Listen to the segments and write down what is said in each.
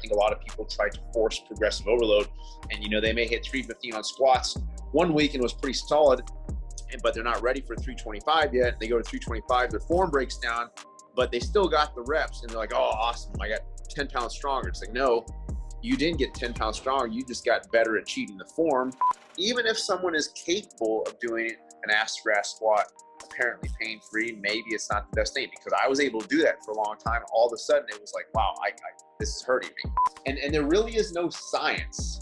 think a lot of people try to force progressive overload, and they may hit 315 on squats one week and was pretty solid, but they're not ready for 325 yet. They go to 325, their form breaks down, but they still got the reps, and they're like, oh, awesome, I got 10 pounds stronger. It's like, no, you didn't get 10 pounds stronger. You just got better at cheating the form. Even if someone is capable of doing an ass to grass squat, apparently pain-free, maybe it's not the best thing, because I was able to do that for a long time. All of a sudden it was like, wow, this is hurting me. And there really is no science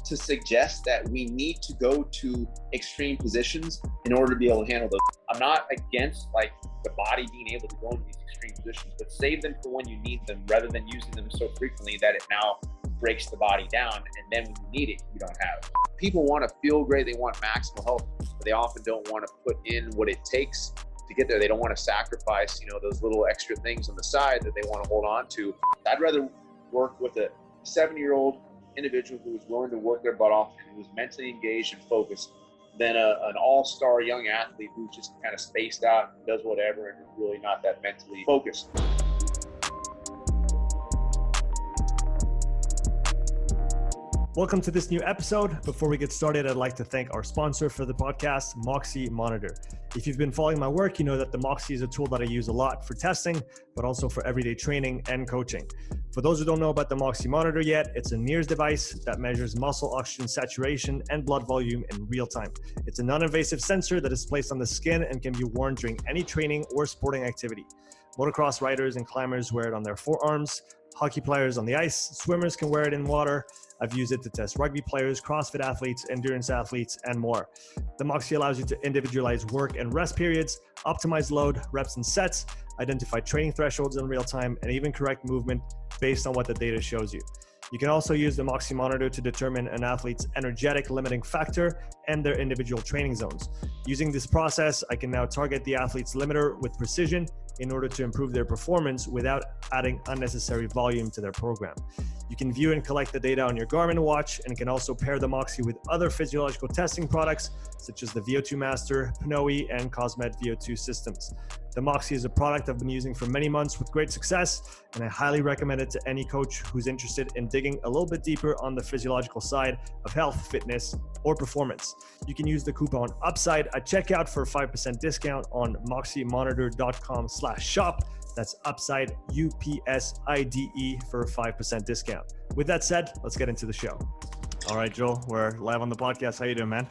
to suggest that we need to go to extreme positions in order to be able to handle those. I'm not against like the body being able to go into these extreme positions, but save them for when you need them, rather than using them so frequently that it now breaks the body down, and then when you need it, you don't have it. People want to feel great, they want maximal health, but they often don't want to put in what it takes to get there. They don't want to sacrifice, those little extra things on the side that they want to hold on to. I'd rather work with a 70-year-old individual who is willing to work their butt off and who's mentally engaged and focused than an all-star young athlete who's just kind of spaced out and does whatever and is really not that mentally focused. Welcome to this new episode. Before we get started, I'd like to thank our sponsor for the podcast, Moxy Monitor. If you've been following my work, you know that the Moxy is a tool that I use a lot for testing, but also for everyday training and coaching. For those who don't know about the Moxy Monitor yet, it's a NIRS device that measures muscle oxygen saturation and blood volume in real time. It's a non-invasive sensor that is placed on the skin and can be worn during any training or sporting activity. Motocross riders and climbers wear it on their forearms. Hockey players on the ice, swimmers can wear it in water. I've used it to test rugby players, CrossFit athletes, endurance athletes, and more. The Moxy allows you to individualize work and rest periods, optimize load, reps and sets, identify training thresholds in real time, and even correct movement based on what the data shows you. You can also use the Moxy Monitor to determine an athlete's energetic limiting factor and their individual training zones. Using this process, I can now target the athlete's limiter with precision in order to improve their performance without adding unnecessary volume to their program. You can view and collect the data on your Garmin watch, and can also pair the Moxy with other physiological testing products such as the VO2 Master, Pnoe, and Cosmed VO2 systems. The Moxy is a product I've been using for many months with great success, and I highly recommend it to any coach who's interested in digging a little bit deeper on the physiological side of health, fitness, or performance. You can use the coupon UPSIDE at checkout for a 5% discount on moxymonitor.com/shop. That's UPSIDE, UPSIDE, for a 5% discount. With that said, let's get into the show. All right, Joel, we're live on the podcast. How you doing, man?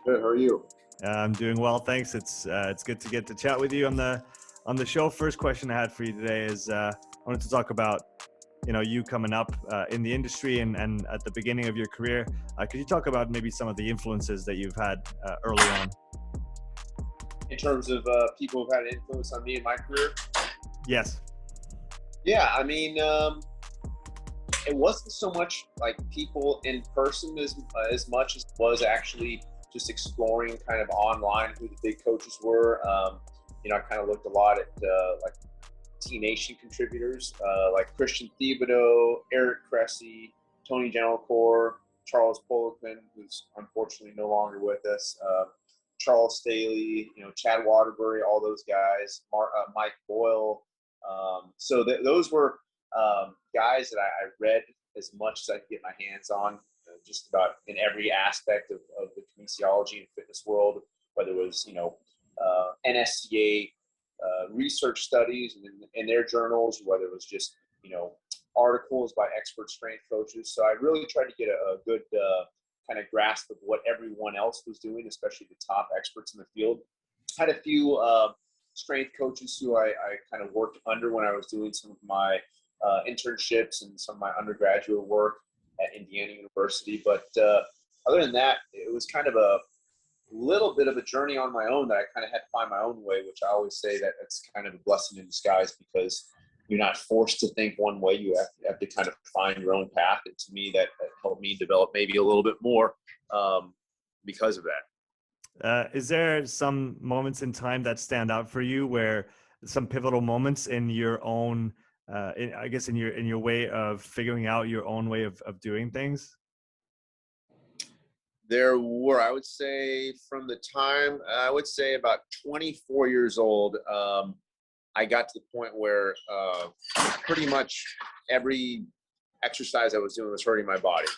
Good, how are you? I'm doing well, thanks. It's good to get to chat with you on the show. First question I had for you today is I wanted to talk about you coming up in the industry and at the beginning of your career. Could you talk about maybe some of the influences that you've had early on? In terms of people who've had an influence on me in my career? Yes. Yeah, I mean, it wasn't so much like people in person as much as it was actually just exploring kind of online who the big coaches were. I kind of looked a lot at like T-Nation contributors, like Christian Thibodeau, Eric Cressy, Tony Gentilcore, Charles Poliquin, who's unfortunately no longer with us, Charles Staley, Chad Waterbury, all those guys, Mike Boyle. So those were guys that I read as much as I could get my hands on, just about in every aspect of the kinesiology and fitness world, whether it was, NSCA research studies in their journals, whether it was just, articles by expert strength coaches. So I really tried to get a good kind of grasp of what everyone else was doing, especially the top experts in the field. Had a few strength coaches who I kind of worked under when I was doing some of my internships and some of my undergraduate work at Indiana University. But other than that, it was kind of a little bit of a journey on my own that I kind of had to find my own way, which I always say that it's kind of a blessing in disguise, because you're not forced to think one way. You have to kind of find your own path. And to me, that helped me develop maybe a little bit more because of that. Is there some moments in time that stand out for you, where some pivotal moments in your own, in your way of figuring out your own way of doing things? There were, I would say, from the time, I would say about 24 years old, I got to the point where pretty much every exercise I was doing was hurting my body.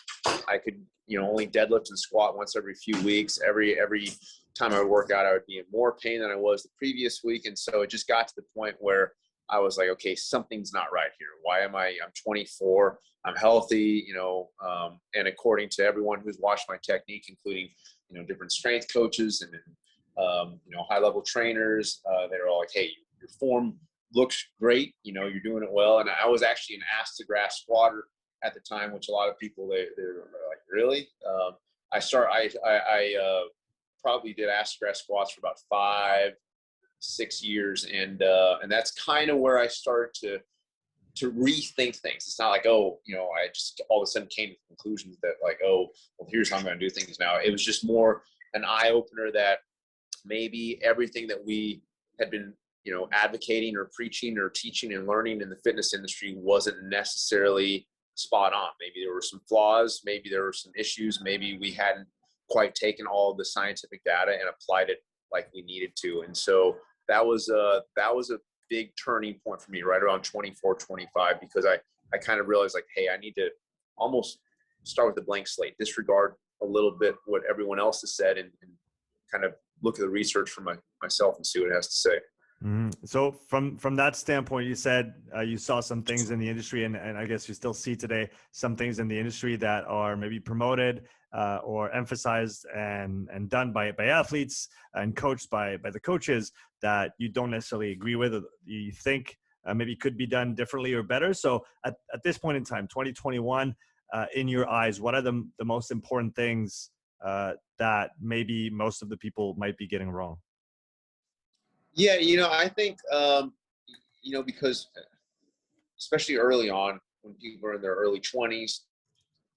I could, only deadlift and squat once every few weeks. Every time I would work out, I would be in more pain than I was the previous week. And so it just got to the point where I was like, okay, something's not right here. Why am I'm 24, I'm healthy, and according to everyone who's watched my technique, including, different strength coaches and, high level trainers, they're all like, hey, your form looks great. You're doing it well. And I was actually an ass to grass squatter at the time, which a lot of people, they're like, really? I probably did ass to grass squats for about 5-6 years. And that's kind of where I started to rethink things. It's not like, I just all of a sudden came to conclusions that like, here's how I'm going to do things now. It was just more an eye opener that maybe everything that we had been, advocating or preaching or teaching and learning in the fitness industry wasn't necessarily spot on. Maybe there were some flaws, maybe there were some issues, maybe we hadn't quite taken all of the scientific data and applied it like we needed to. And so that was a big turning point for me right around 24, 25, because I kind of realized like, hey, I need to almost start with a blank slate, disregard a little bit what everyone else has said and kind of look at the research for myself and see what it has to say. Mm-hmm. So from that standpoint, you said you saw some things in the industry, and I guess you still see today some things in the industry that are maybe promoted or emphasized and done by athletes and coached by the coaches that you don't necessarily agree with, or you think maybe could be done differently or better. So at this point in time, 2021, in your eyes, what are the most important things that maybe most of the people might be getting wrong? Yeah, I think, because especially early on when people are in their early 20s,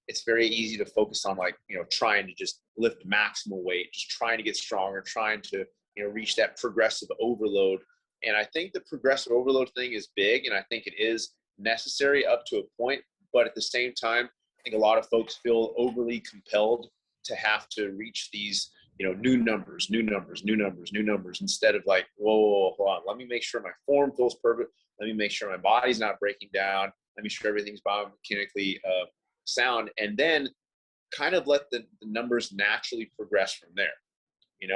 it's very easy to focus on like, trying to just lift maximal weight, just trying to get stronger, trying to, reach that progressive overload. And I think the progressive overload thing is big, and I think it is necessary up to a point. But at the same time, I think a lot of folks feel overly compelled to have to reach these new numbers, instead of like, whoa, hold on. Let me make sure my form feels perfect. Let me make sure my body's not breaking down. Let me sure everything's biomechanically sound. And then kind of let the numbers naturally progress from there,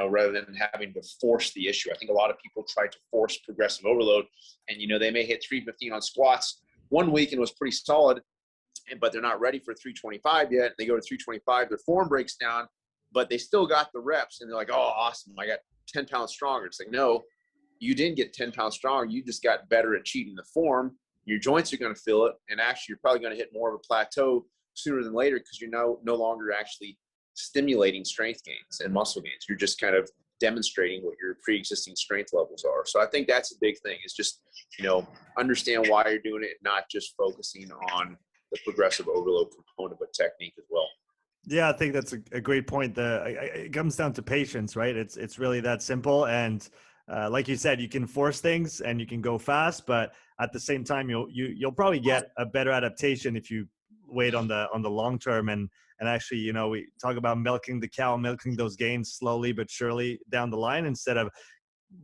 rather than having to force the issue. I think a lot of people try to force progressive overload and, they may hit 315 on squats one week and was pretty solid, but they're not ready for 325 yet. They go to 325, their form breaks down, but they still got the reps and they're like, oh, awesome, I got 10 pounds stronger. It's like, no, you didn't get 10 pounds stronger. You just got better at cheating the form. Your joints are going to feel it. And actually, you're probably going to hit more of a plateau sooner than later because you're no longer actually stimulating strength gains and muscle gains. You're just kind of demonstrating what your pre-existing strength levels are. So I think that's a big thing, is just, understand why you're doing it, not just focusing on the progressive overload component, but technique as well. Yeah, I think that's a great point. It comes down to patience, right? It's really that simple. And like you said, you can force things and you can go fast, but at the same time, you'll probably get a better adaptation if you wait on the long term. And actually, we talk about milking the cow, milking those gains slowly but surely down the line, instead of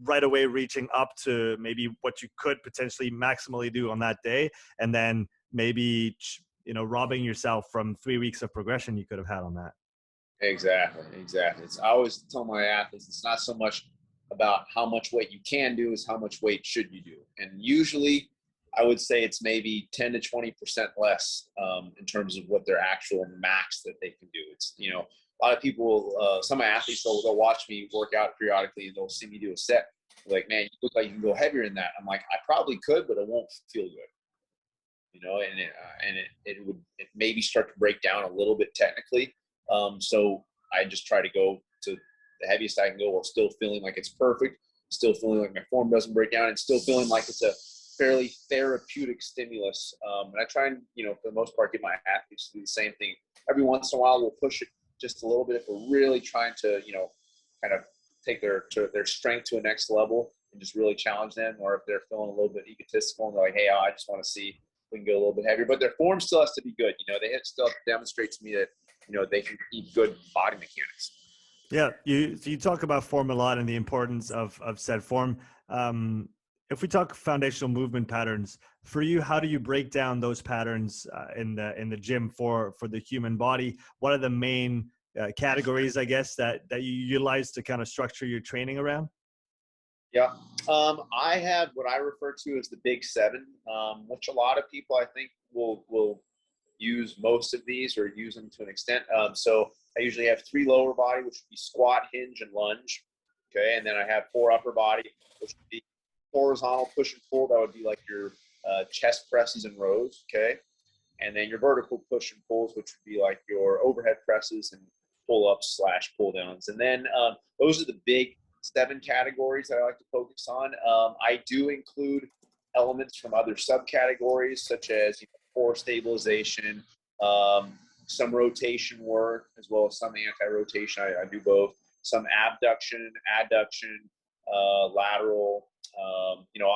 right away reaching up to maybe what you could potentially maximally do on that day, and then maybe robbing yourself from 3 weeks of progression you could have had on that. Exactly. I always tell my athletes, it's not so much about how much weight you can do, is how much weight should you do. And usually I would say it's maybe 10 to 20% less in terms of what their actual max that they can do. It's, a lot of people, some of my athletes, they'll watch me work out periodically and they'll see me do a set. They're like, man, you look like you can go heavier than that. I'm like, I probably could, but it won't feel good. It maybe start to break down a little bit technically. So I just try to go to the heaviest I can go while still feeling like it's perfect, still feeling like my form doesn't break down, and still feeling like it's a fairly therapeutic stimulus. And I try and, for the most part, get my athletes to do the same thing. Every once in a while, we'll push it just a little bit if we're really trying to, kind of take their strength to a next level and just really challenge them. Or if they're feeling a little bit egotistical and they're like, hey, I just want to see we can go a little bit heavier, but their form still has to be good. They still have to demonstrate to me that, they can keep good body mechanics. Yeah. You talk about form a lot and the importance of said form. If we talk foundational movement patterns, for you, how do you break down those patterns in the gym for the human body? What are the main categories, I guess, that you utilize to kind of structure your training around? Yeah. I have what I refer to as the big seven, which a lot of people I think will use most of these or use them to an extent. So I usually have three lower body, which would be squat, hinge, and lunge. Okay. And then I have four upper body, which would be horizontal push and pull. That would be like your chest presses and rows. Okay. And then your vertical push and pulls, which would be like your overhead presses and pull ups / pull downs. And then those are the big seven categories that I like to focus on. I do include elements from other subcategories, such as core stabilization, some rotation work, as well as some anti-rotation. I do both. Some abduction, adduction, lateral.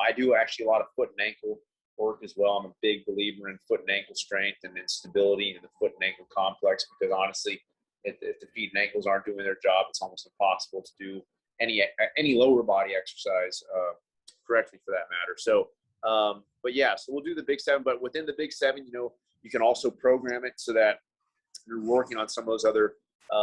I do actually a lot of foot and ankle work as well. I'm a big believer in foot and ankle strength and in stability in the foot and ankle complex, because honestly, if the feet and ankles aren't doing their job, it's almost impossible to do any lower body exercise correctly, for that matter. So, but yeah, so we'll do the big seven. But within the big seven, you can also program it so that you're working on some of those other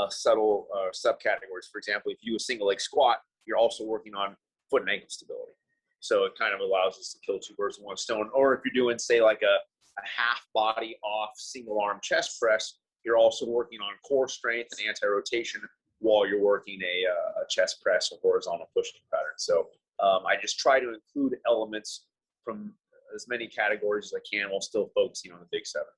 subtle subcategories. For example, if you do a single leg squat, you're also working on foot and ankle stability. So it kind of allows us to kill two birds with one stone. Or if you're doing, say, like a half body off single arm chest press, you're also working on core strength and anti-rotation while you're working a chest press or horizontal pushing pattern. So I just try to include elements from as many categories as I can while still focusing on the big seven.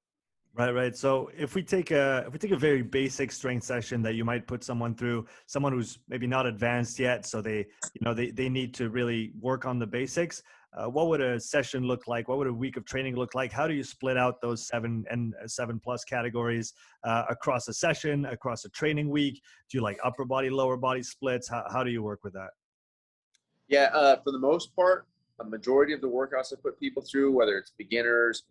Right. So if we take a very basic strength session that you might put someone through, someone who's maybe not advanced yet, so they need to really work on the basics. What would a session look like? What would a week of training look like? How do you split out those 7 plus categories across a session, across a training week? Do you like upper body, lower body splits? How do you work with that? Yeah, for the most part, a majority of the workouts I put people through, whether it's beginners,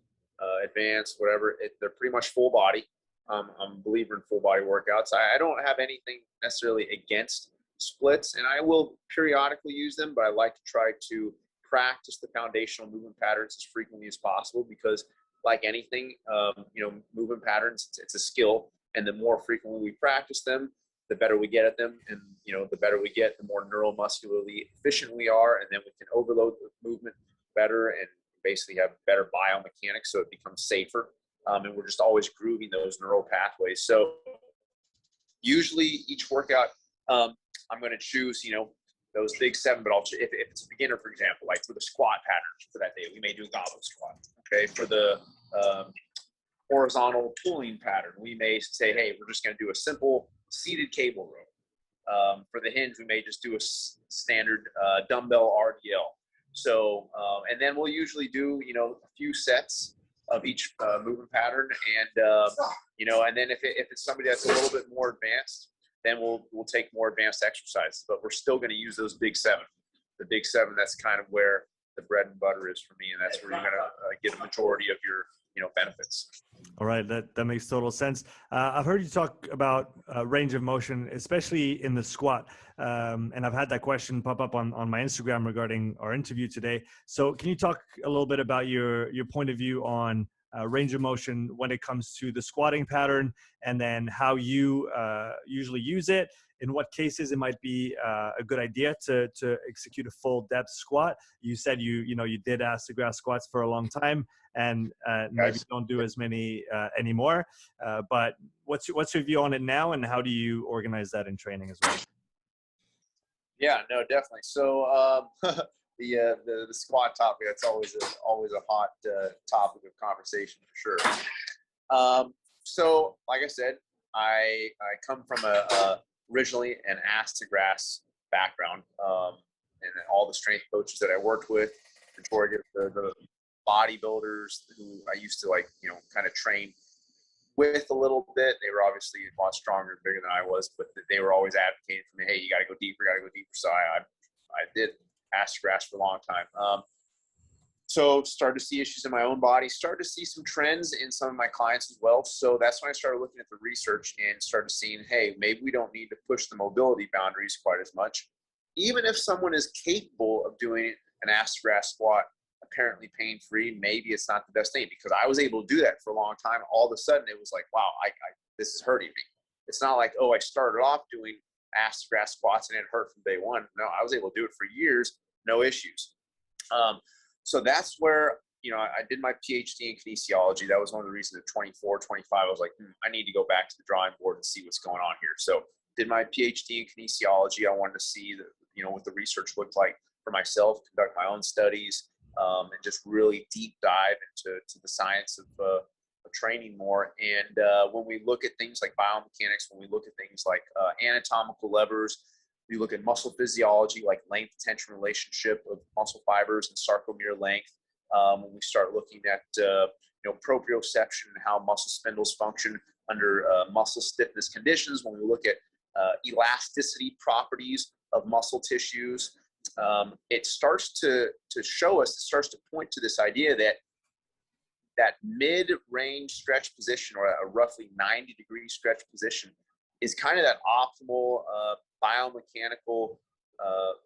advanced, whatever, they're pretty much full body. I'm a believer in full body workouts. I don't have anything necessarily against splits, and I will periodically use them, but I like to try to practice the foundational movement patterns as frequently as possible, because like anything, movement patterns, it's a skill, and the more frequently we practice them, the better we get at them. And the better we get, the more neuromuscularly efficient we are, and then we can overload the movement better and basically have better biomechanics, so it becomes safer. And we're just always grooving those neural pathways. So usually each workout, I'm going to choose, those big seven, but if it's a beginner, for example, like for the squat pattern for that day, we may do a goblet squat. Okay. For the horizontal pulling pattern, we may say, hey, we're just going to do a simple seated cable row. For the hinge, we may just do a standard dumbbell RDL. So, and then we'll usually do, a few sets of each movement pattern. And then if it's somebody that's a little bit more advanced, then we'll take more advanced exercises, but we're still going to use those big seven. The big seven, that's kind of where the bread and butter is for me. And that's where you're going to get a majority of your, benefits. All right, that makes total sense. I've heard you talk about range of motion, especially in the squat, and I've had that question pop up on my Instagram regarding our interview today. So, can you talk a little bit about your point of view on range of motion when it comes to the squatting pattern, and then how you usually use it? In what cases it might be a good idea to execute a full depth squat? You said you did acid grass squats for a long time, and maybe don't do as many anymore. But what's your view on it now, and how do you organize that in training as well? Yeah, no, definitely. So the squat topic, that's always a hot topic of conversation for sure. So like I said, I come from originally an acid grass background, and all the strength coaches that I worked with, majority of the bodybuilders who I used to kind of train with a little bit, they were obviously a lot stronger and bigger than I was, but they were always advocating for me, hey, you got to go deeper. So I did acid grass for a long time. So started to see issues in my own body, started to see some trends in some of my clients as well. So that's when I started looking at the research and started seeing, hey, maybe we don't need to push the mobility boundaries quite as much. Even if someone is capable of doing it an ass to grass squat apparently pain-free, maybe it's not the best thing, because I was able to do that for a long time. All of a sudden it was like, wow, this is hurting me. It's not like, oh, I started off doing ass to grass squats and it hurt from day one. No, I was able to do it for years, no issues. So that's where, I did my Ph.D. in kinesiology. That was one of the reasons at 24, 25, I was like, I need to go back to the drawing board and see what's going on here. So did my Ph.D. in kinesiology. I wanted to see what the research looked like for myself, conduct my own studies, and just really deep dive into the science of training more. And when we look at things like biomechanics, when we look at things like anatomical levers, we look at muscle physiology, like length-tension relationship of muscle fibers and sarcomere length. When we start looking at proprioception and how muscle spindles function under muscle stiffness conditions, when we look at elasticity properties of muscle tissues, it starts to show us, it starts to point to this idea that mid-range stretch position, or a roughly 90-degree stretch position, is kind of that optimal biomechanical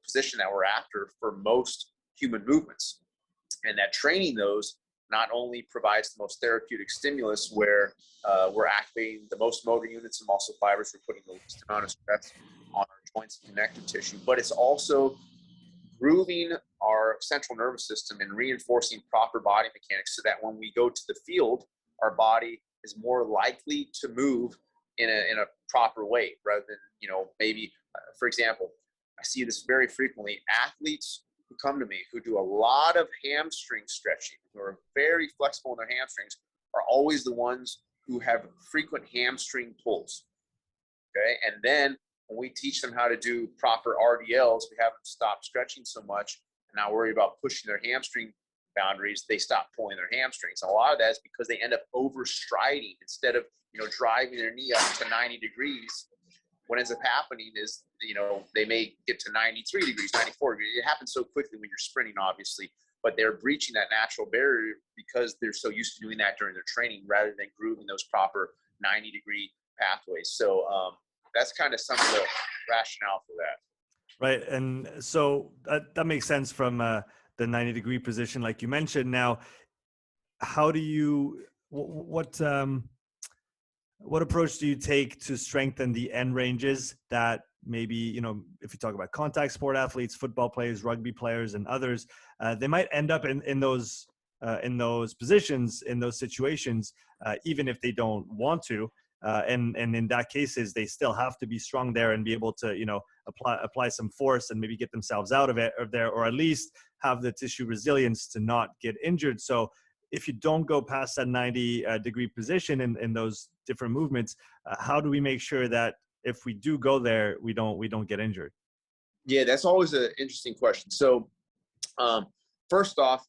position that we're after for most human movements. And that training those not only provides the most therapeutic stimulus, where we're activating the most motor units and muscle fibers, we're putting the least amount of stress on our joints and connective tissue, but it's also grooving our central nervous system and reinforcing proper body mechanics, so that when we go to the field, our body is more likely to move in a proper way, rather than, maybe, for example, I see this very frequently. Athletes who come to me who do a lot of hamstring stretching, who are very flexible in their hamstrings, are always the ones who have frequent hamstring pulls. Okay. And then when we teach them how to do proper RDLs, we have them stop stretching so much and not worry about pushing their hamstring boundaries, they stop pulling their hamstrings. And a lot of that is because they end up overstriding instead of, driving their knee up to 90 degrees. What ends up happening is, they may get to 93 degrees, 94 degrees. It happens so quickly when you're sprinting, obviously, but they're breaching that natural barrier because they're so used to doing that during their training, rather than grooving those proper 90-degree pathways. So that's kind of some of the rationale for that. Right. And so that makes sense from the 90-degree position, like you mentioned. Now, how do you, what approach do you take to strengthen the end ranges that maybe, if you talk about contact sport athletes, football players, rugby players, and others, they might end up in those positions, in those situations, even if they don't want to. And in that cases, they still have to be strong there and be able to, apply some force and maybe get themselves out of it, or at least have the tissue resilience to not get injured. So if you don't go past that 90-degree position in those different movements, how do we make sure that if we do go there, we don't get injured? Yeah, that's always an interesting question. So first off,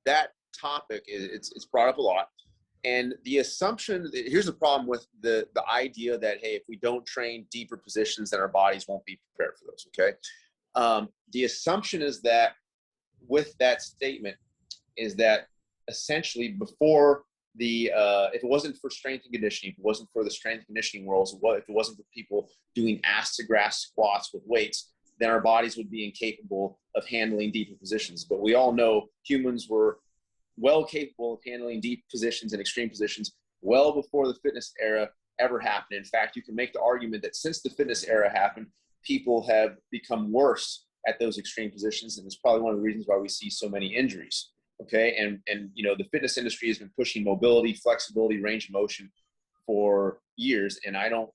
that topic, it's brought up a lot. And the assumption, here's the problem with the idea that, hey, if we don't train deeper positions, then our bodies won't be prepared for those, okay? The assumption is that, with that statement, is that essentially before if it wasn't for strength and conditioning, if it wasn't for the strength and conditioning worlds, if it wasn't for people doing ass to grass squats with weights, then our bodies would be incapable of handling deeper positions. But we all know humans were well capable of handling deep positions and extreme positions well before the fitness era ever happened. In fact, you can make the argument that since the fitness era happened, people have become worse at those extreme positions. And it's probably one of the reasons why we see so many injuries. Okay. And the fitness industry has been pushing mobility, flexibility, range of motion for years. And I don't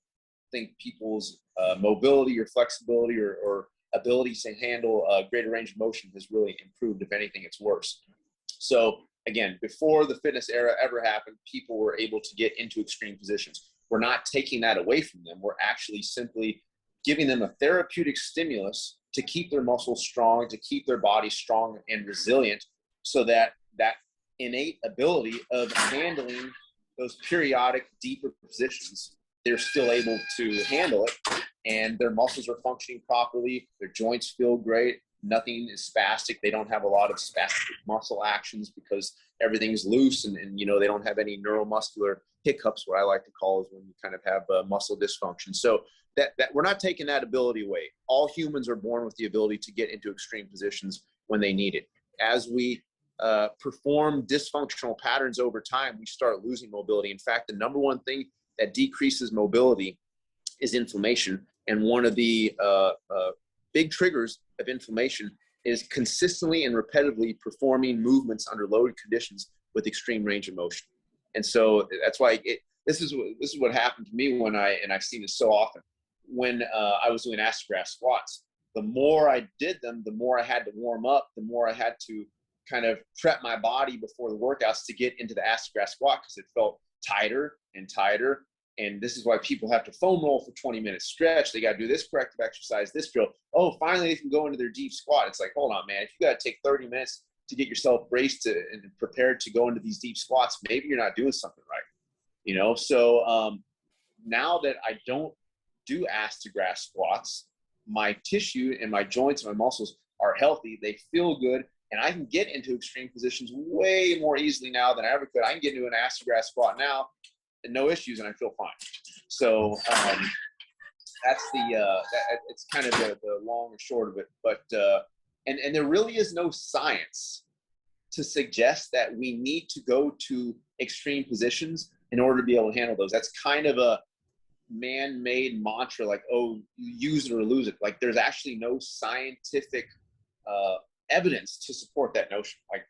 think people's mobility or flexibility or ability to handle a greater range of motion has really improved. If anything, it's worse. So again, before the fitness era ever happened, people were able to get into extreme positions. We're not taking that away from them. We're actually simply giving them a therapeutic stimulus to keep their muscles strong, to keep their body strong and resilient, so that that innate ability of handling those periodic deeper positions, they're still able to handle it, and their muscles are functioning properly, their joints feel great, nothing is spastic, they don't have a lot of spastic muscle actions because everything's loose, and they don't have any neuromuscular hiccups, what I like to call is when you kind of have muscle dysfunction. So that we're not taking that ability away. All humans are born with the ability to get into extreme positions when they need it. As we perform dysfunctional patterns over time, we start losing mobility. In fact, the number one thing that decreases mobility is inflammation. And one of the big triggers of inflammation is consistently and repetitively performing movements under loaded conditions with extreme range of motion. And so that's why this is what happened to me and I've seen this so often when I was doing astrograph squats. The more I did them, the more I had to warm up, the more I had to kind of prep my body before the workouts to get into the astrograph squat, because it felt tighter and tighter. And this is why people have to foam roll for 20 minutes stretch. They got to do this corrective exercise, this drill. Oh, finally they can go into their deep squat. It's like, hold on, man. If you got to take 30 minutes to get yourself braced and prepared to go into these deep squats, maybe you're not doing something right. So now that I don't do astrograph squats, my tissue and my joints and my muscles are healthy. They feel good. And I can get into extreme positions way more easily now than I ever could. I can get into an astrograph squat now and no issues, and I feel fine. So that's it's kind of the long and short of it. But and there really is no science to suggest that we need to go to extreme positions in order to be able to handle those. That's kind of a man-made mantra, like, oh, you use it or lose it. Like, there's actually no scientific evidence to support that notion. Like,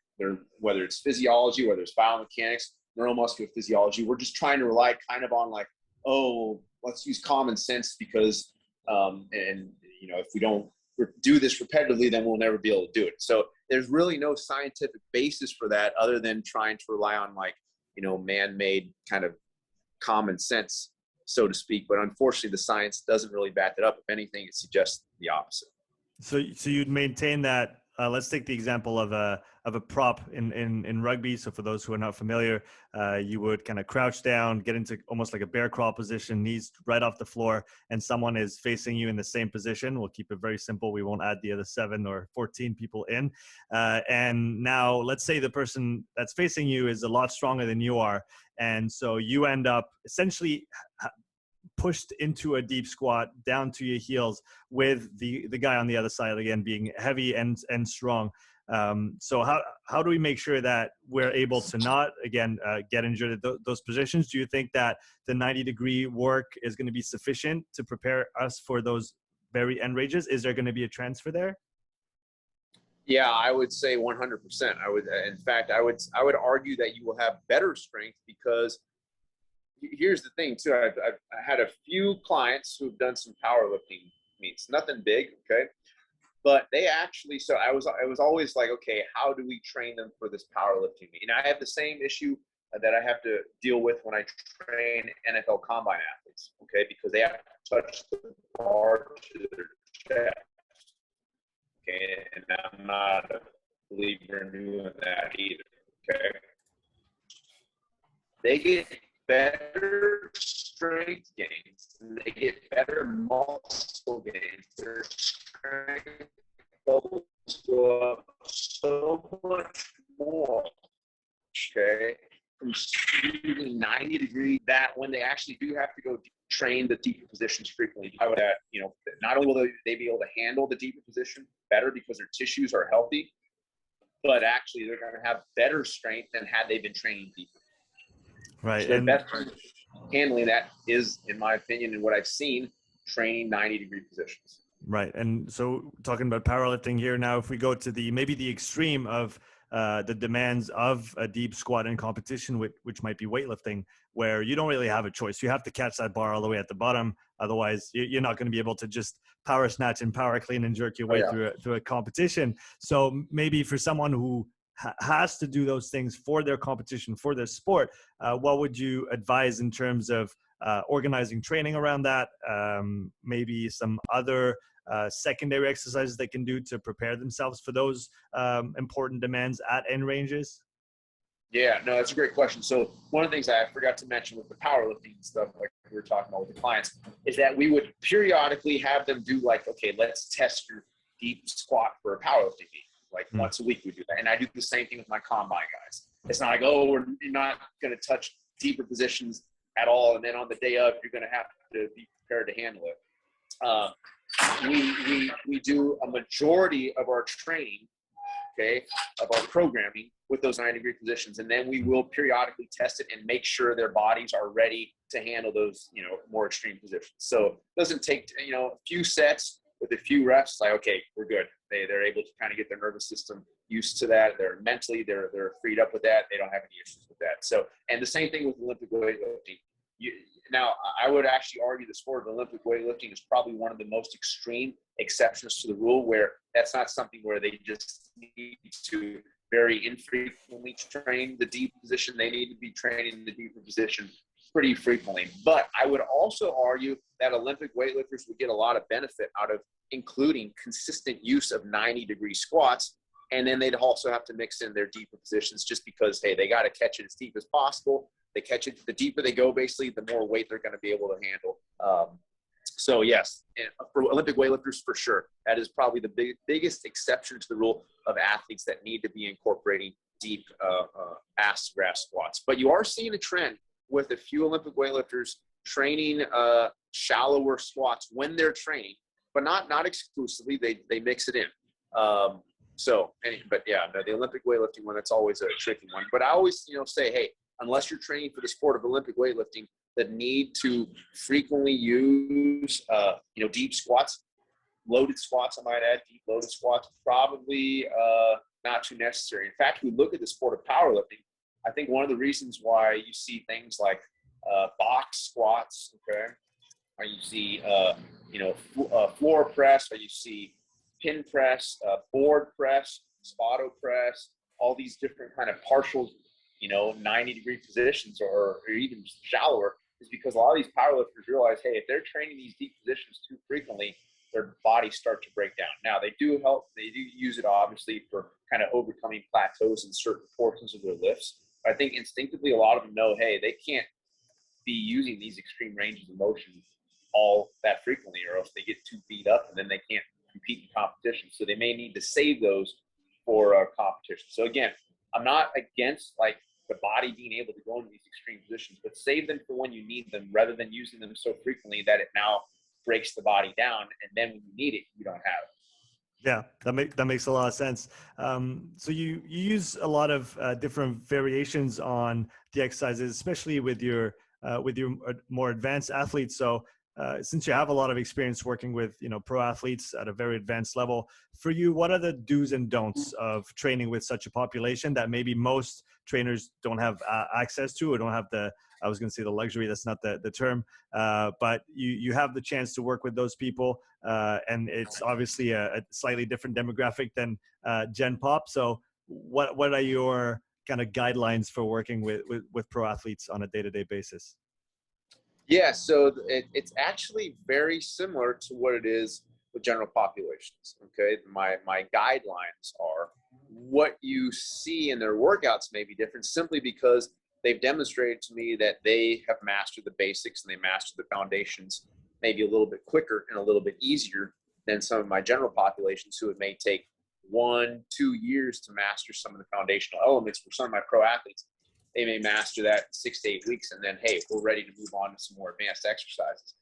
whether it's physiology, whether it's biomechanics, neuromuscular physiology, we're just trying to rely kind of on like, oh, let's use common sense because, if we don't do this repetitively, then we'll never be able to do it. So there's really no scientific basis for that other than trying to rely on like, man-made kind of common sense, so to speak. But unfortunately, the science doesn't really back it up. If anything, it suggests the opposite. So you'd maintain that. Let's take the example of a prop in rugby. So for those who are not familiar, you would kind of crouch down, get into almost like a bear crawl position, knees right off the floor, and someone is facing you in the same position. We'll keep it very simple. We won't add the other 7 or 14 people in. And now let's say the person that's facing you is a lot stronger than you are. And so you end up essentially pushed into a deep squat down to your heels with the guy on the other side, again, being heavy and strong. So how do we make sure that we're able to not, again, get injured at those positions? Do you think that the 90-degree work is going to be sufficient to prepare us for those very end ranges? Is there going to be a transfer there? Yeah, I would say 100%. In fact, I would argue that you will have better strength because here's the thing too. I had a few clients who've done some powerlifting meets, nothing big, okay, but they actually. So I was always like, okay, how do we train them for this powerlifting meet? And I have the same issue that I have to deal with when I train NFL combine athletes, okay, because they have to touch the bar to their chest, okay, and I'm not a believer in doing that either, okay. They get better strength gains, and they get better muscle gains. Their strength levels go up so much more, okay, from shooting 90 degrees, that when they actually do have to go train the deeper positions frequently, not only will they be able to handle the deeper position better because their tissues are healthy, but actually they're going to have better strength than had they been training deeper. Right. So the best handling that is, in my opinion, and what I've seen, training 90-degree positions. Right. And so talking about powerlifting here now, if we go to maybe the extreme of the demands of a deep squat in competition, which might be weightlifting, where you don't really have a choice. You have to catch that bar all the way at the bottom. Otherwise, you're not going to be able to just power snatch and power clean and jerk your way through a competition. So maybe for someone who has to do those things for their competition, for their sport, what would you advise in terms of organizing training around that? Maybe some other secondary exercises they can do to prepare themselves for those important demands at end ranges? Yeah, no, that's a great question. So one of the things I forgot to mention with the powerlifting stuff, like we were talking about with the clients, is that we would periodically have them do like, okay, let's test your deep squat for a powerlifting meet. Like once a week we do that. And I do the same thing with my combine guys. It's not like, oh, you're not going to touch deeper positions at all. And then on the day of, you're going to have to be prepared to handle it. We do a majority of our training okay, of our programming with those 90-degree positions. And then we will periodically test it and make sure their bodies are ready to handle those, more extreme positions. So it doesn't take, a few sets with a few reps, like, okay, we're good. They're able to kind of get their nervous system used to that. They're mentally, they're freed up with that. They don't have any issues with that. So, and the same thing with Olympic weightlifting. Now, I would actually argue the sport of Olympic weightlifting is probably one of the most extreme exceptions to the rule, where that's not something where they just need to very infrequently train the deep position. They need to be training the deeper position pretty frequently. But I would also argue that Olympic weightlifters would get a lot of benefit out of including consistent use of 90-degree squats. And then they'd also have to mix in their deeper positions, just because, hey, they got to catch it as deep as possible. They catch it, the deeper they go, basically, the more weight they're going to be able to handle. So yes, for Olympic weightlifters, for sure, that is probably the biggest exception to the rule of athletes that need to be incorporating deep ass to grass squats. But you are seeing a trend with a few Olympic weightlifters training shallower squats when they're training, but not exclusively. They mix it in. But yeah, the Olympic weightlifting one, that's always a tricky one. But I always, say, hey, unless you're training for the sport of Olympic weightlifting, that need to frequently use, deep squats, loaded squats, I might add, deep loaded squats, probably not too necessary. In fact, we look at the sport of powerlifting. I think one of the reasons why you see things like box squats, okay, or you see, floor press, or you see pin press, board press, spotto press, all these different kind of partial, 90-degree positions or even shallower, is because a lot of these powerlifters realize, hey, if they're training these deep positions too frequently, their bodies start to break down. Now, they do use it obviously for kind of overcoming plateaus in certain portions of their lifts. But I think instinctively a lot of them know, hey, they can't be using these extreme ranges of motion all that frequently, or else they get too beat up and then they can't compete in competition. So they may need to save those for competition. So again, I'm not against like the body being able to go into these extreme positions, but save them for when you need them, rather than using them so frequently that it now breaks the body down, and then when you need it, you don't have it. Yeah, that makes a lot of sense. So you use a lot of different variations on the exercises, especially with your more advanced athletes. So since you have a lot of experience working with pro athletes at a very advanced level, for you, what are the do's and don'ts of training with such a population that maybe most trainers don't have access to, or don't have the luxury, that's not the term, but you have the chance to work with those people, and it's obviously a slightly different demographic than Gen Pop. So what are your kind of guidelines for working with pro athletes on a day-to-day basis? Yeah, so it's actually very similar to what it is with general populations. Okay, my guidelines are, what you see in their workouts may be different, simply because they've demonstrated to me that they have mastered the basics and they mastered the foundations maybe a little bit quicker and a little bit easier than some of my general populations, who it may take 1-2 years to master some of the foundational elements. For some of my pro athletes, they may master that in 6 to 8 weeks, and then, hey, we're ready to move on to some more advanced exercises.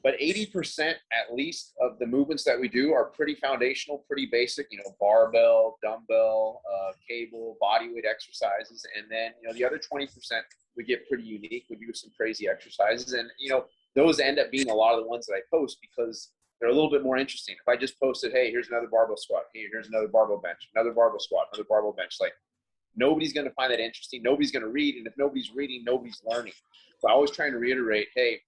But 80% at least of the movements that we do are pretty foundational, pretty basic, barbell, dumbbell, cable, body weight exercises. And then, the other 20%, we get pretty unique. We do some crazy exercises. And, those end up being a lot of the ones that I post, because they're a little bit more interesting. If I just posted, hey, here's another barbell squat, hey, here's another barbell bench, another barbell squat, another barbell bench, like, nobody's going to find that interesting. Nobody's going to read. And if nobody's reading, nobody's learning. So I was trying to reiterate, hey,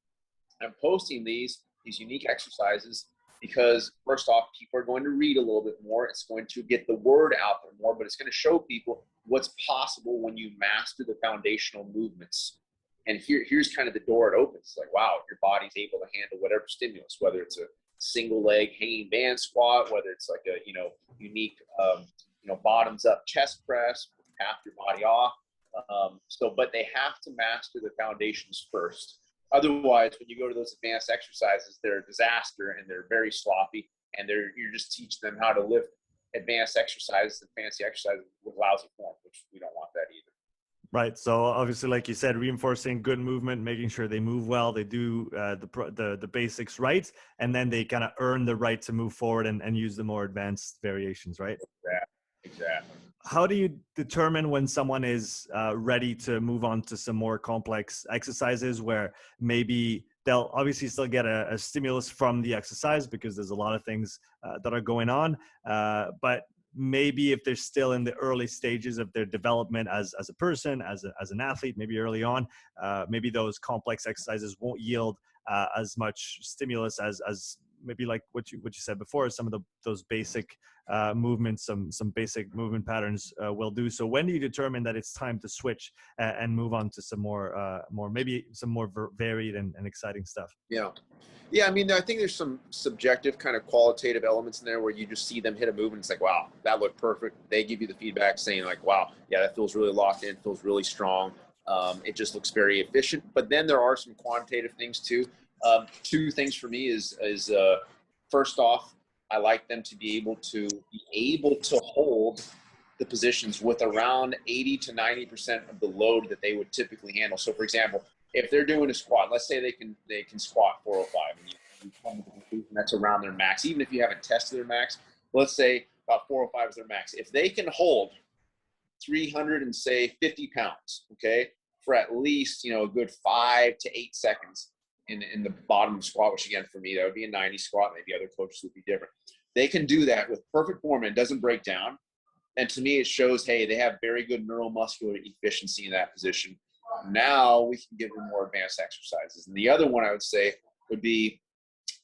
I'm posting these unique exercises because, first off, people are going to read a little bit more. It's going to get the word out there more, but it's going to show people what's possible when you master the foundational movements. And here's kind of the door it opens. It's like, wow, your body's able to handle whatever stimulus, whether it's a single leg hanging band squat, whether it's like a, unique, bottoms up chest press, half your body off. But they have to master the foundations first. Otherwise, when you go to those advanced exercises, they're a disaster and they're very sloppy, and you're just teaching them how to lift advanced exercises and fancy exercises with lousy form, which we don't want that either. Right. So obviously, like you said, reinforcing good movement, making sure they move well, they do the basics right, and then they kind of earn the right to move forward and use the more advanced variations, right? Exactly. How do you determine when someone is ready to move on to some more complex exercises where maybe they'll obviously still get a stimulus from the exercise because there's a lot of things that are going on, but maybe if they're still in the early stages of their development as a person, as an athlete, maybe early on, maybe those complex exercises won't yield as much stimulus as maybe like what you said before, some of those basic movements, some basic movement patterns will do. So when do you determine that it's time to switch and move on to some more maybe some more varied and exciting stuff? Yeah. Yeah, I mean, I think there's some subjective kind of qualitative elements in there where you just see them hit a move and it's like, wow, that looked perfect. They give you the feedback saying like, wow, yeah, that feels really locked in, feels really strong. It just looks very efficient. But then there are some quantitative things too. Two things for me is first off, I like them to be able to hold the positions with around 80 to 90% of the load that they would typically handle. So for example, if they're doing a squat, let's say they can squat 405, and you come to the conclusion that's around their max, even if you haven't tested their max. Let's say about 405 is their max. If they can hold 300 and say 50 pounds, okay, for at least a good 5 to 8 seconds in the bottom squat, which again for me that would be a 90 squat. Maybe other coaches would be different. They can do that with perfect form and it doesn't break down. And to me, it shows, hey, they have very good neuromuscular efficiency in that position. Now we can give them more advanced exercises. And the other one I would say would be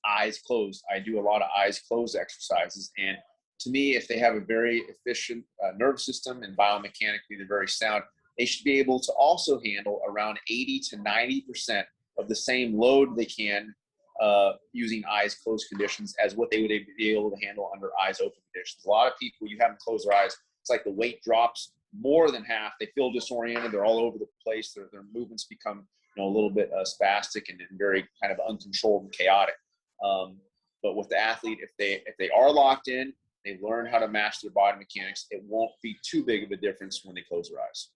eyes closed. I do a lot of eyes closed exercises. And to me, if they have a very efficient nervous system and biomechanically they're very sound, they should be able to also handle around 80 to 90% of the same load they can using eyes closed conditions as what they would be able to handle under eyes open conditions. A lot of people, you have them close their eyes, it's like the weight drops more than half. They feel disoriented. They're all over the place. Their movements become a little bit spastic and very kind of uncontrolled and chaotic. But with the athlete, if they are locked in, they learn how to master their body mechanics, it won't be too big of a difference when they close their eyes.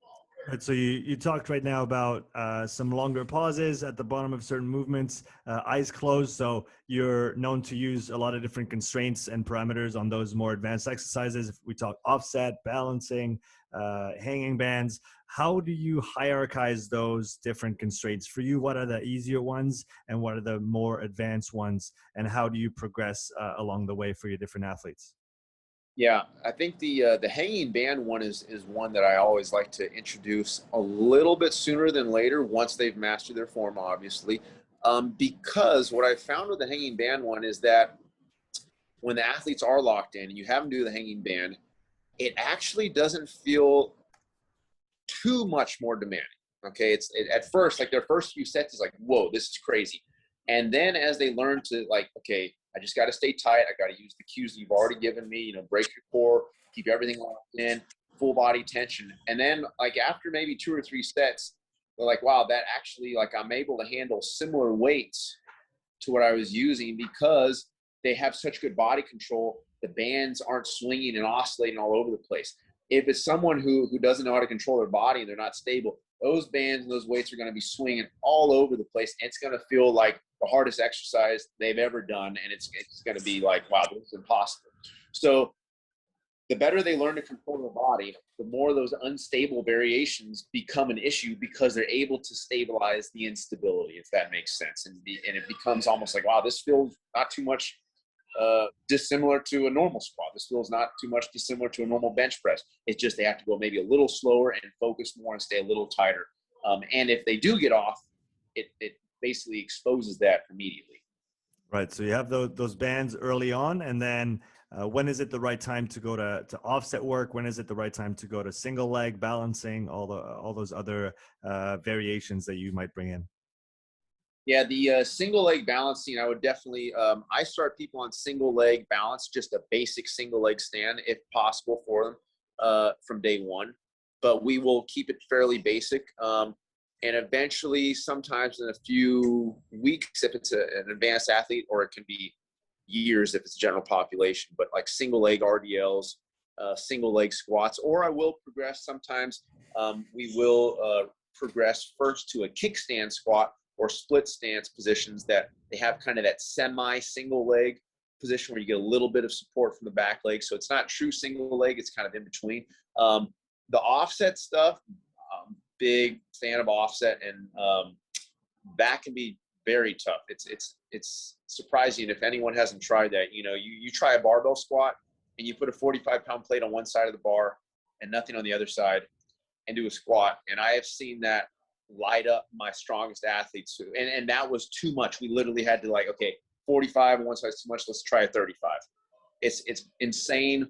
Right, so you talked right now about some longer pauses at the bottom of certain movements, eyes closed. So you're known to use a lot of different constraints and parameters on those more advanced exercises. If we talk offset, balancing, hanging bands, how do you hierarchize those different constraints? For you, what are the easier ones and what are the more advanced ones? And how do you progress along the way for your different athletes? Yeah, I think the hanging band one is one that I always like to introduce a little bit sooner than later once they've mastered their form, obviously. Because what I found with the hanging band one is that when the athletes are locked in and you have them do the hanging band, it actually doesn't feel too much more demanding. Okay, at first, like their first few sets is like, whoa, this is crazy. And then as they learn to like, okay, I just got to stay tight. I got to use the cues that you've already given me, break your core, keep everything locked in, full body tension. And then like after maybe 2 or 3 sets, they're like, wow, that actually like I'm able to handle similar weights to what I was using because they have such good body control. The bands aren't swinging and oscillating all over the place. If it's someone who doesn't know how to control their body and they're not stable, those bands and those weights are going to be swinging all over the place. And it's going to feel like the hardest exercise they've ever done. And it's going to be like, wow, this is impossible. So the better they learn to control their body, the more those unstable variations become an issue because they're able to stabilize the instability, if that makes sense. And it becomes almost like, wow, this feels not too much dissimilar to a normal squat. This feels not too much dissimilar to a normal bench press. It's just they have to go maybe a little slower and focus more and stay a little tighter. And if they do get off, it basically exposes that immediately. Right. So you have those bands early on, and then when is it the right time to go to offset work? When is it the right time to go to single leg balancing? All those other variations that you might bring in. Yeah, the single leg balancing, I would definitely, I start people on single leg balance, just a basic single leg stand if possible for them from day one. But we will keep it fairly basic. And eventually, sometimes in a few weeks, if it's an advanced athlete, or it can be years if it's general population, but like single leg RDLs, single leg squats, or I will progress sometimes. We will progress first to a kickstand squat or split stance positions that they have kind of that semi single leg position where you get a little bit of support from the back leg. So it's not true single leg. It's kind of in between. The offset stuff, big fan of offset, and that can be very tough. It's surprising if anyone hasn't tried that. You try a barbell squat and you put a 45-pound plate on one side of the bar and nothing on the other side and do a squat. And I have seen that light up my strongest athletes too. And that was too much. We literally had to okay, 45 on one side is too much. Let's try a 35. It's insane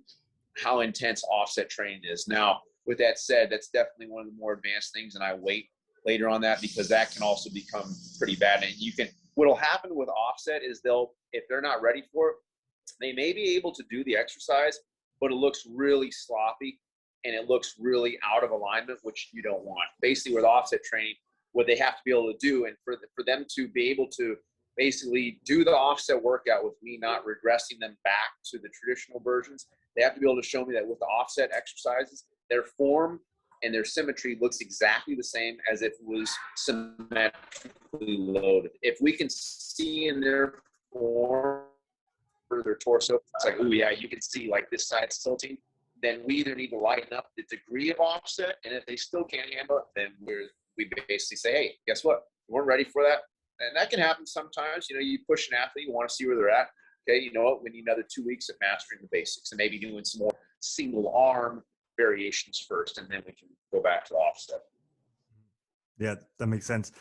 how intense offset training is. Now, with that said, that's definitely one of the more advanced things, and I wait later on that because that can also become pretty bad. And what'll happen with offset is if they're not ready for it, they may be able to do the exercise, but it looks really sloppy and it looks really out of alignment, which you don't want. Basically, with offset training, what they have to be able to do, and for them to be able to basically do the offset workout with me not regressing them back to the traditional versions, they have to be able to show me that with the offset exercises, their form and their symmetry looks exactly the same as if it was symmetrically loaded. If we can see in their form or their torso, it's like, oh yeah, you can see this side's tilting, then we either need to lighten up the degree of offset, and if they still can't handle it, then we basically say, hey, guess what? We weren't ready for that. And that can happen sometimes. You push an athlete, you want to see where they're at. Okay, you know what? We need another 2 weeks of mastering the basics and maybe doing some more single arm variations first, and then we can go back to the offset. Yeah, that makes sense.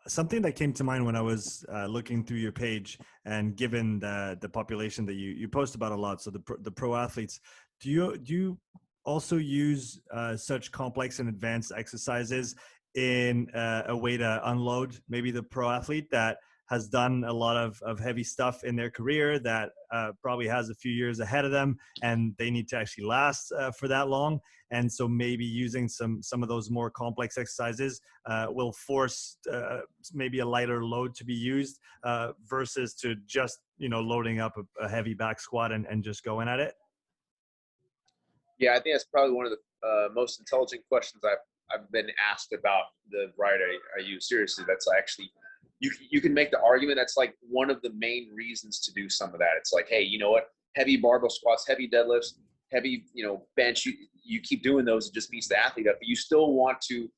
Something that came to mind when I was looking through your page, and given the population that you post about a lot, so the pro athletes, do you also use such complex and advanced exercises in a way to unload maybe the pro athlete that has done a lot of heavy stuff in their career, that probably has a few years ahead of them, and they need to actually last for that long? And so maybe using some of those more complex exercises will force maybe a lighter load to be used versus to just loading up a heavy back squat and just going at it. Yeah, I think that's probably one of the most intelligent questions I've been asked about the variety I use. Seriously, that's actually, you can make the argument that's one of the main reasons to do some of that. It's like, hey, you know what? Heavy barbell squats, heavy deadlifts, heavy, bench, you keep doing those, it just beats the athlete up. But you still want to,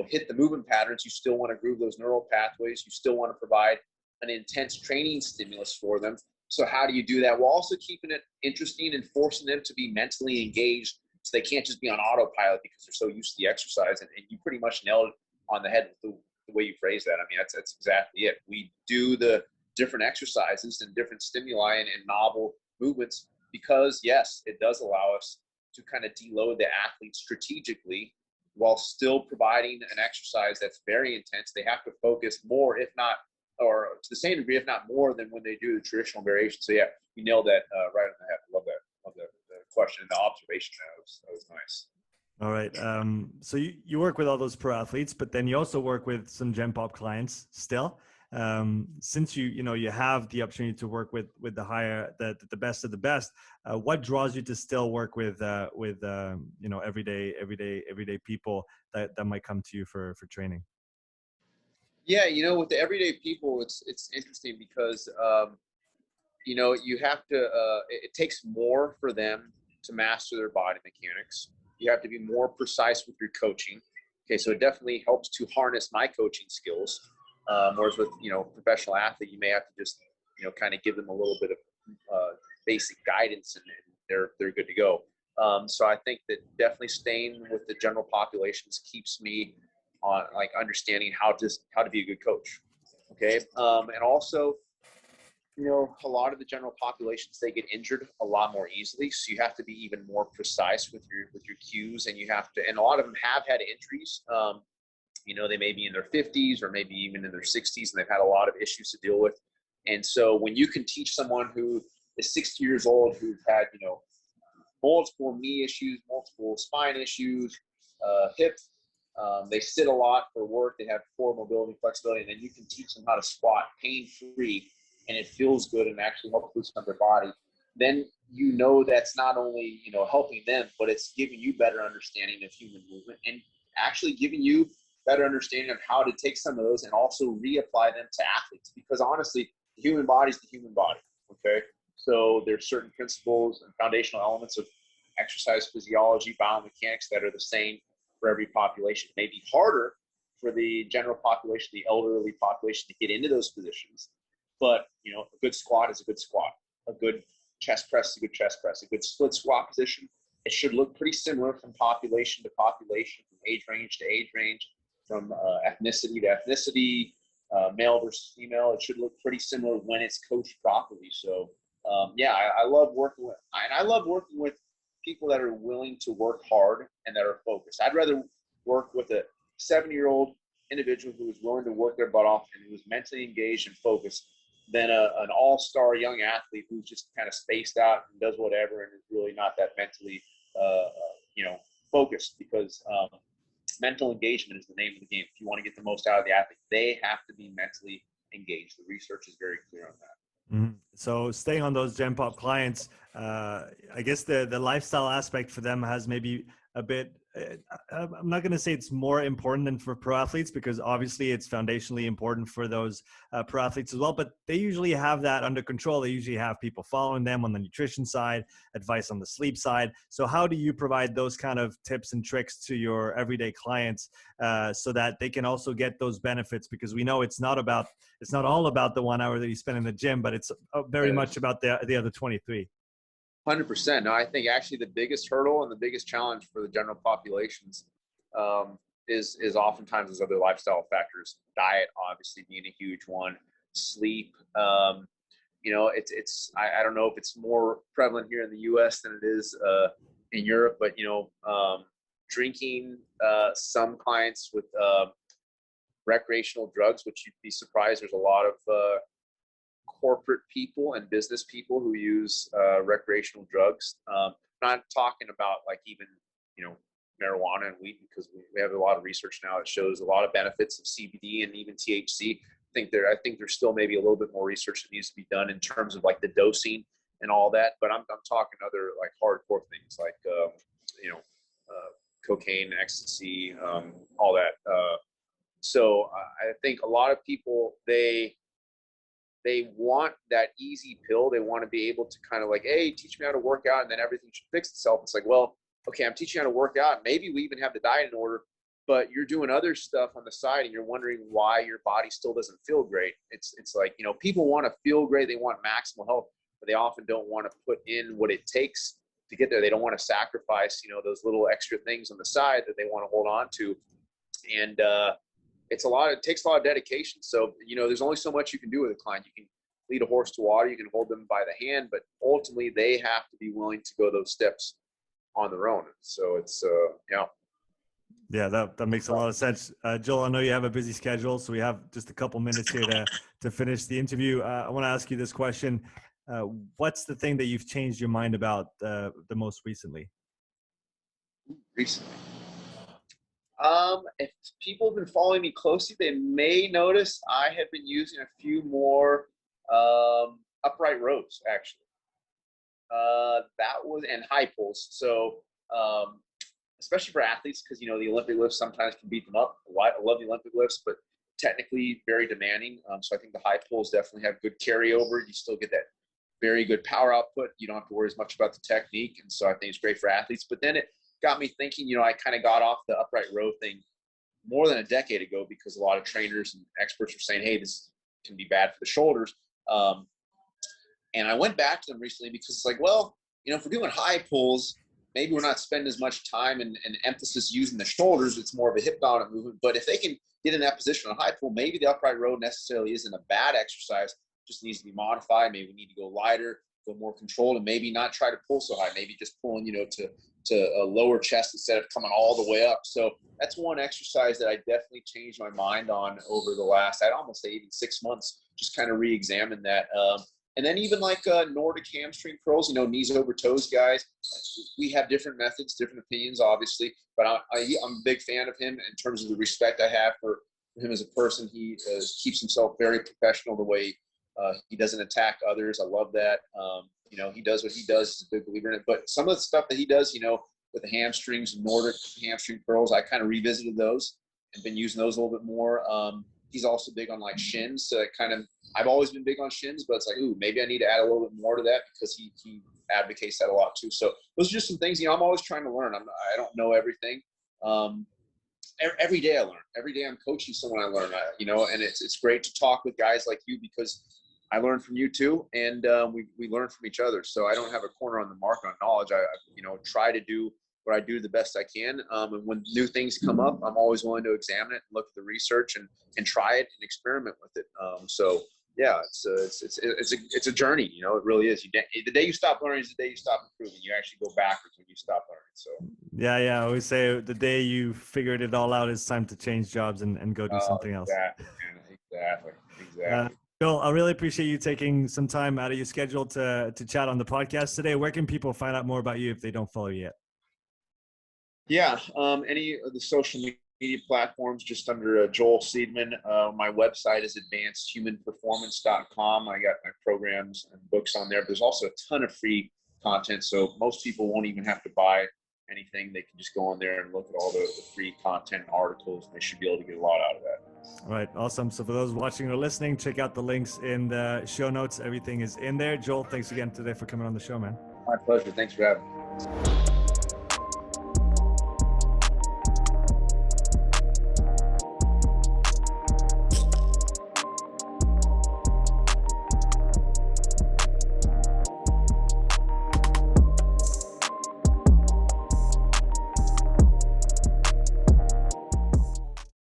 hit the movement patterns. You still want to groove those neural pathways. You still want to provide an intense training stimulus for them. So how do you do that while also keeping it interesting and forcing them to be mentally engaged, so they can't just be on autopilot because they're so used to the exercise? And you pretty much nailed it on the head with the way you phrase that. I mean, that's exactly it. We do the different exercises and different stimuli and novel movements because, yes, it does allow us to kind of deload the athlete strategically while still providing an exercise that's very intense. They have to focus more, if not, or to the same degree, if not more, than when they do the traditional variation. So yeah, you nailed that right on the head. Love that. Love the question and the observation. That was nice. All right. So you work with all those pro athletes, but then you also work with some Gen Pop clients still. Since you have the opportunity to work with the best of the best, what draws you to still work with everyday people that might come to you for training? Yeah, with the everyday people, it's interesting because you have to. It takes more for them to master their body mechanics. You have to be more precise with your coaching. Okay, so it definitely helps to harness my coaching skills. Whereas with professional athlete, you may have to just kind of give them a little bit of basic guidance, and they're good to go. So I think that definitely staying with the general populations keeps me on understanding how to be a good coach. Okay. And also, a lot of the general populations, they get injured a lot more easily. So you have to be even more precise with your cues, and and a lot of them have had injuries. They may be in their 50s or maybe even in their 60s, and they've had a lot of issues to deal with. And so when you can teach someone who is 60 years old, who's had, multiple knee issues, multiple spine issues, hip, they sit a lot for work, they have poor mobility and flexibility, and then you can teach them how to squat pain-free, and it feels good and actually helps loosen up their body. Then that's not only helping them, but it's giving you better understanding of human movement and actually giving you better understanding of how to take some of those and also reapply them to athletes. Because honestly, the human body is the human body. Okay, So there's certain principles and foundational elements of exercise physiology, biomechanics that are the same for every population. It may be harder for the general population, the elderly population, to get into those positions. But, you know, a good squat is a good squat. A good chest press is a good chest press. A good split squat position, it should look pretty similar from population to population, from age range to age range, from ethnicity to ethnicity, male versus female. It should look pretty similar when it's coached properly. So, I love working with, and I love working with people that are willing to work hard and that are focused. I'd rather work with a 70-year-old individual who is willing to work their butt off and who is mentally engaged and focused than an all-star young athlete who's just kind of spaced out and does whatever and is really not that mentally, focused. Because mental engagement is the name of the game. If you want to get the most out of the athlete, they have to be mentally engaged. The research is very clear on that. Mm-hmm. So staying on those Gen Pop clients, I guess the lifestyle aspect for them has maybe a bit, I'm not going to say it's more important than for pro athletes, because obviously it's foundationally important for those pro athletes as well, but they usually have that under control. They usually have people following them on the nutrition side, advice on the sleep side. So how do you provide those kind of tips and tricks to your everyday clients so that they can also get those benefits? Because we know it's not all about the 1 hour that you spend in the gym, but it's very much about the other 23. 100%. No, I think actually the biggest hurdle and the biggest challenge for the general populations is oftentimes those other lifestyle factors. Diet, obviously, being a huge one. Sleep. I don't know if it's more prevalent here in the U.S. than it is in Europe, but drinking. Some clients with recreational drugs, which you'd be surprised. There's a lot of corporate people and business people who use recreational drugs. Not talking about like even, marijuana and weed, because we have a lot of research now that shows a lot of benefits of CBD and even THC. I think there's still maybe a little bit more research that needs to be done in terms of like the dosing and all that. But I'm talking other like hardcore things like, cocaine, ecstasy, all that. So I think a lot of people, they want that easy pill. They want to be able to kind of like, hey, teach me how to work out and then everything should fix itself. It's like, well, okay, I'm teaching you how to work out. Maybe we even have the diet in order, but you're doing other stuff on the side and you're wondering why your body still doesn't feel great. It's like, people want to feel great. They want maximal health, but they often don't want to put in what it takes to get there. They don't want to sacrifice, those little extra things on the side that they want to hold on to. And, it takes a lot of dedication. So, there's only so much you can do with a client. You can lead a horse to water, you can hold them by the hand, but ultimately they have to be willing to go those steps on their own. So it's, Yeah, that makes a lot of sense. Joel, I know you have a busy schedule, so we have just a couple minutes here to finish the interview. I want to ask you this question. What's the thing that you've changed your mind about the most recently? Recently. If people have been following me closely, they may notice I have been using a few more upright rows, actually. And high pulls. So, especially for athletes, because, the Olympic lifts sometimes can beat them up. I love the Olympic lifts, but technically very demanding. So I think the high pulls definitely have good carryover. You still get that very good power output. You don't have to worry as much about the technique. And so I think it's great for athletes. But then it got me thinking, I kind of got off the upright row thing more than a decade ago, because a lot of trainers and experts were saying, hey, this can be bad for the shoulders. And I went back to them recently because it's like, well, if we're doing high pulls, maybe we're not spending as much time and emphasis using the shoulders. It's more of a hip dominant movement. But if they can get in that position on a high pull, maybe the upright row necessarily isn't a bad exercise, just needs to be modified. Maybe we need to go lighter, go more controlled, and maybe not try to pull so high. Maybe just pulling, to a lower chest instead of coming all the way up. So that's one exercise that I definitely changed my mind on over the last, I'd almost say even 6 months, just kind of re-examine that. And then even like Nordic hamstring curls, knees over toes guys, we have different methods, different opinions, obviously, but I'm a big fan of him in terms of the respect I have for him as a person. He keeps himself very professional the way he doesn't attack others. I love that. He does what he does. He's a big believer in it. But some of the stuff that he does, with the hamstrings, Nordic hamstring curls, I kind of revisited those and been using those a little bit more. he's also big on like shins. So I've always been big on shins, but it's like, ooh, maybe I need to add a little bit more to that because he advocates that a lot too. So those are just some things, I'm always trying to learn. I don't know everything. Every day I learn. Every day I'm coaching someone I learn, and it's great to talk with guys like you because I learn from you too. And we learn from each other. So I don't have a corner on the market on knowledge. I try to do what I do the best I can. And when new things come up, I'm always willing to examine it and look at the research and try it and experiment with it. So yeah, it's a journey. It really is. The day you stop learning is the day you stop improving. You actually go backwards when you stop learning. So yeah, I always say the day you figured it all out, it's time to change jobs and go do something else. Exactly. Joel, I really appreciate you taking some time out of your schedule to chat on the podcast today. Where can people find out more about you if they don't follow you yet? Yeah, any of the social media platforms, just under Joel Seedman. My website is advancedhumanperformance.com. I got my programs and books on there. But there's also a ton of free content, so most people won't even have to buy anything. They can just go on there and look at all the free content and articles. They should be able to get a lot out of that. All right, awesome. So for those watching or listening, check out the links in the show notes. Everything is in there. Joel, thanks again today for coming on the show, man. My pleasure. Thanks for having me.